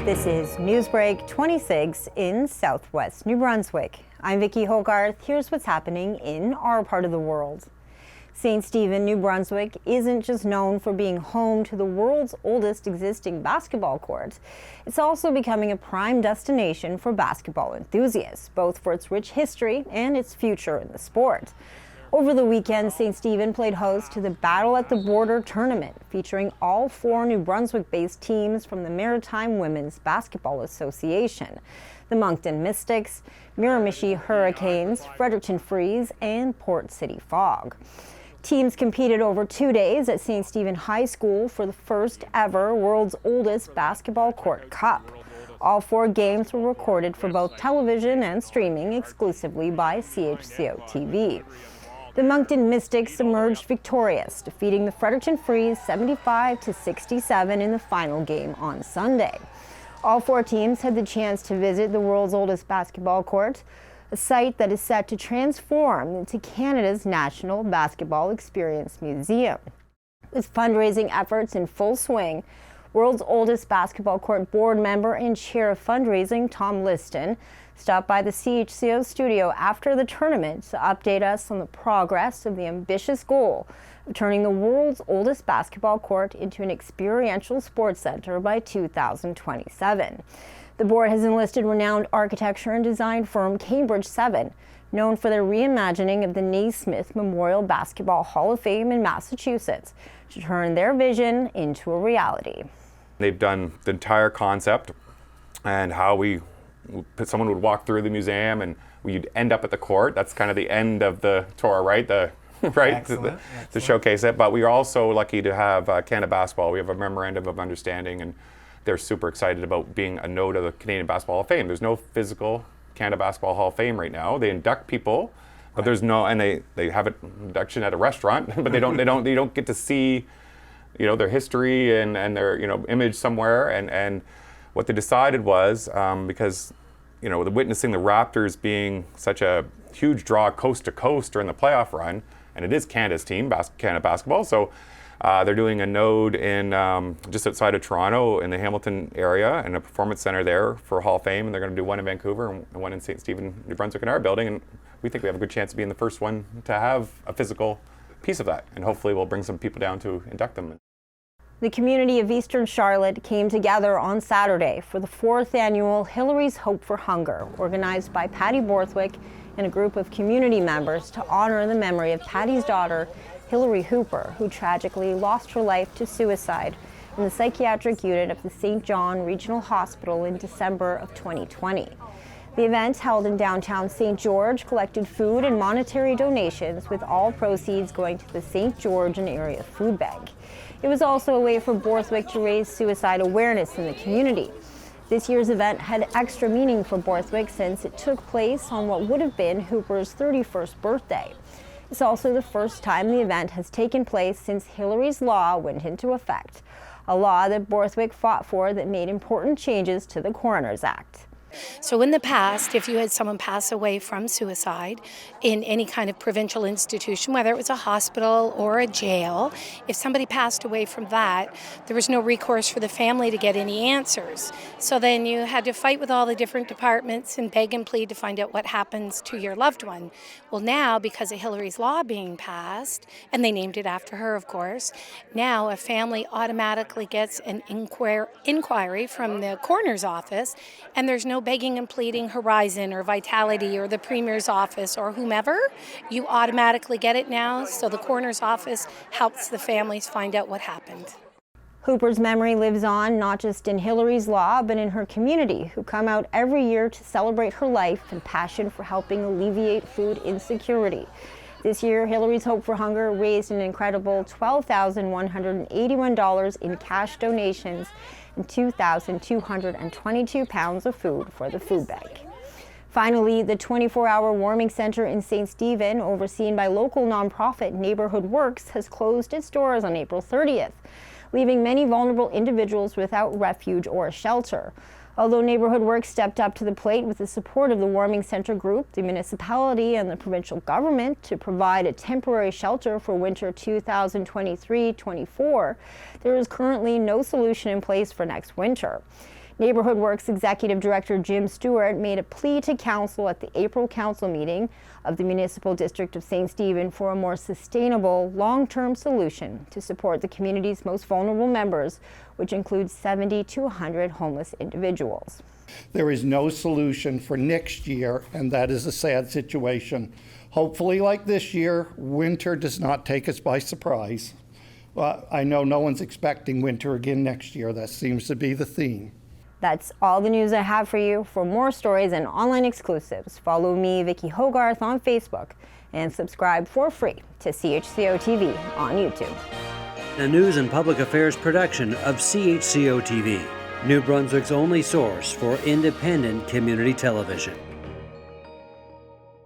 This is NewsBreak26 in Southwest New Brunswick. I'm Vicki Hogarth. Here's what's happening in our part of the world. St. Stephen, New Brunswick isn't just known for being home to the world's oldest existing basketball court. It's also becoming a prime destination for basketball enthusiasts, both for its rich history and its future in the sport. Over the weekend, St. Stephen played host to the Battle at the Border tournament, featuring all 4 New Brunswick-based teams from the Maritime Women's Basketball Association: the Moncton Mystics, Miramichi Hurricanes, Fredericton Freeze, and Port City Fog. Teams competed over 2 days at St. Stephen High School for the first ever world's oldest basketball court cup. All 4 games were recorded for both television and streaming exclusively by CHCO-TV. The Moncton Mystics emerged victorious, defeating the Fredericton Freeze 75-67 in the final game on Sunday. All 4 teams had the chance to visit the world's oldest basketball court, a site that is set to transform into Canada's National Basketball Experience Museum. With fundraising efforts in full swing, world's oldest basketball court board member and chair of fundraising Tom Liston stopped by the CHCO studio after the tournament to update us on the progress of the ambitious goal of turning the world's oldest basketball court into an experiential sports center by 2027. The board has enlisted renowned architecture and design firm Cambridge 7, known for their reimagining of the Naismith Memorial Basketball Hall of Fame in Massachusetts, to turn their vision into a reality. They've done the entire concept and how someone would walk through the museum and we'd end up at the court. That's kind of the end of the tour, right? To showcase it. But we are also lucky to have Canada Basketball. We have a memorandum of understanding, and they're super excited about being a node of the Canadian Basketball Hall of Fame. There's no physical Canada Basketball Hall of Fame right now. They induct people, but there's no, and they have an induction at a restaurant, but they don't get to see, their history and their image somewhere. And what they decided was, because witnessing the Raptors being such a huge draw coast to coast during the playoff run, and it is Canada's team, Canada Basketball, so they're doing a node in just outside of Toronto in the Hamilton area, and a performance center there for Hall of Fame, and they're going to do one in Vancouver and one in St. Stephen, New Brunswick in our building, and we think we have a good chance of being the first one to have a physical piece of that, and hopefully we'll bring some people down to induct them. The community of Eastern Charlotte came together on Saturday for the 4th annual Hillary's Hope for Hunger, organized by Patty Borthwick and a group of community members to honor the memory of Patty's daughter, Hillary Hooper, who tragically lost her life to suicide in the psychiatric unit of the St. John Regional Hospital in December of 2020. The event, held in downtown St. George, collected food and monetary donations, with all proceeds going to the St. George and Area Food Bank. It was also a way for Borthwick to raise suicide awareness in the community. This year's event had extra meaning for Borthwick since it took place on what would have been Hooper's 31st birthday. It's also the first time the event has taken place since Hillary's Law went into effect, a law that Borthwick fought for that made important changes to the Coroner's Act. So in the past, if you had someone pass away from suicide in any kind of provincial institution, whether it was a hospital or a jail, if somebody passed away from that, there was no recourse for the family to get any answers. So then you had to fight with all the different departments and beg and plead to find out what happens to your loved one. Well, now, because of Hillary's Law being passed, and they named it after her, of course, now a family automatically gets an inquiry from the coroner's office, and there's no begging and pleading Horizon or Vitality or the Premier's office or whomever. You automatically get it now, so the coroner's office helps the families find out what happened. Hooper's memory lives on not just in Hillary's Law, but in her community, who come out every year to celebrate her life and passion for helping alleviate food insecurity. This year, Hillary's Hope for Hunger raised an incredible $12,181 in cash donations and 2,222 pounds of food for the food bank. Finally, the 24-hour warming center in St. Stephen, overseen by local nonprofit Neighborhood Works, has closed its doors on April 30th, leaving many vulnerable individuals without refuge or shelter. Although Neighborhood Works stepped up to the plate with the support of the Warming Center Group, the municipality, and the provincial government to provide a temporary shelter for winter 2023-24, there is currently no solution in place for next winter. Neighborhood Works Executive Director Jim Stewart made a plea to council at the April council meeting of the Municipal District of St. Stephen for a more sustainable, long-term solution to support the community's most vulnerable members, which includes 70 to 100 homeless individuals. There is no solution for next year, and that is a sad situation. Hopefully, like this year, winter does not take us by surprise. I know no one's expecting winter again next year. That seems to be the theme. That's all the news I have for you. For more stories and online exclusives, follow me, Vicki Hogarth, on Facebook and subscribe for free to CHCO TV on YouTube. A news and public affairs production of CHCO TV, New Brunswick's only source for independent community television.